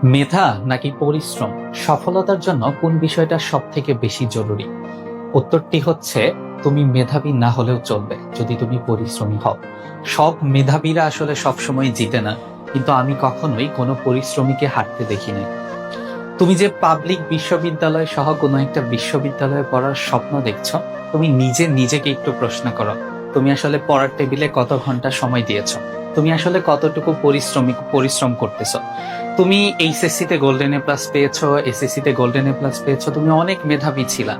মেধা নাকি পরিশ্রম, সফলতার জন্য কোন বিষয়টা সব থেকে বেশি জরুরি? উত্তরটি হচ্ছে, তুমি মেধাবী না হলেও চলবে যদি তুমি পরিশ্রমী হও। সব মেধাবীরা আসলে সবসময় জিতে না, কিন্তু আমি কখনোই কোনো পরিশ্রমীকে হারতে দেখিনি। তুমি যে পাবলিক বিশ্ববিদ্যালয় সহ কোনো একটা বিশ্ববিদ্যালয়ে পড়ার স্বপ্ন দেখছো, তুমি নিজেকে একটু প্রশ্ন করো, তুমি আসলে পড়ার টেবিলে কত ঘন্টা সময় দিয়েছো? তুমি আসলে কতটুকু পরিশ্রম করতেছো? তুমি এইচএসসি তে গোল্ডেন এ প্লাস পেয়েছো, এসএসসি তে গোল্ডেন এ প্লাস পেয়েছো, তুমি অনেক মেধাবী ছিলা।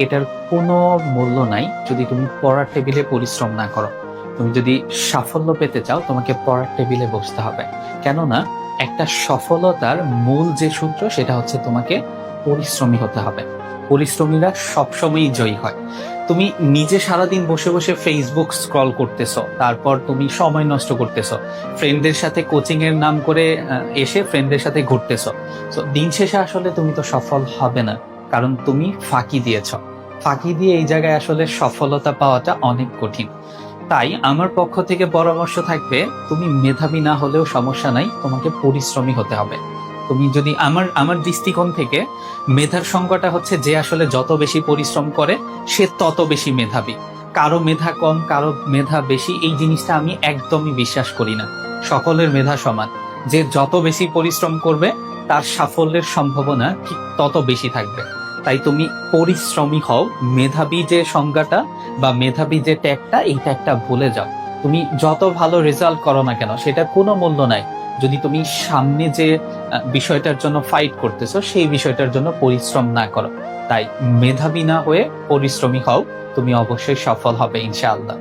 এটার কোনো মূল্য নাই যদি তুমি পড়ার টেবিলে পরিশ্রম না করো। তুমি যদি সাফল্য পেতে চাও, তোমাকে পড়ার টেবিলে বসতে হবে। কেননা একটা সফলতার মূল যে সূত্র, সেটা হচ্ছে তোমাকে পরিশ্রমী হতে হবে। পরিশ্রমীরা সবসময়ই জয়ী হয়। তুমি নিজে সারাদিন বসে বসে ফেসবুক স্ক্রল করতেছো, তারপর তুমি সময় নষ্ট করতেছো, ফ্রেন্ডদের সাথে কোচিং এর নাম করে এসে ফ্রেন্ডদের সাথে ঘুরতেছো। তো দিন শেষে আসলে তুমি তো সফল হবে না, কারণ তুমি ফাঁকি দিয়েছো। ফাঁকি দিয়ে এই জায়গায় আসলে সফলতা পাওয়াটা অনেক কঠিন। তাই আমার পক্ষ থেকে পরামর্শ থাকবে, তুমি মেধাবী না হলেও সমস্যা নাই, তোমাকে পরিশ্রমী হতে হবে। তুমি যদি আমার দৃষ্টিকোণ থেকে মেধার সংজ্ঞাটা হচ্ছে, যে আসলে যত বেশি পরিশ্রম করে সে তত বেশি মেধাবী। কারো মেধা কম, কারো মেধা বেশি, এই জিনিসটা আমি একদমই বিশ্বাস করি না। সকলের মেধা সমান। যে যত বেশি পরিশ্রম করবে তার সাফল্যের সম্ভাবনা ঠিক তত বেশি থাকবে। তাই তুমি পরিশ্রমী হও। মেধাবী যে সংজ্ঞাটা বা মেধাবী যে ট্যাগটা, এই ট্যাগটা ভুলে যাও। তুমি যত ভালো রেজাল্ট করো না কেন, সেটা কোনো মূল্য নাই যদি তুমি সামনে যে বিষয়টার জন্য ফাইট করতেছো সেই বিষয়টার জন্য পরিশ্রম না করো। তাই মেধাবী না হয়ে পরিশ্রমী হও, তুমি অবশ্যই সফল হবে ইনশাআল্লাহ।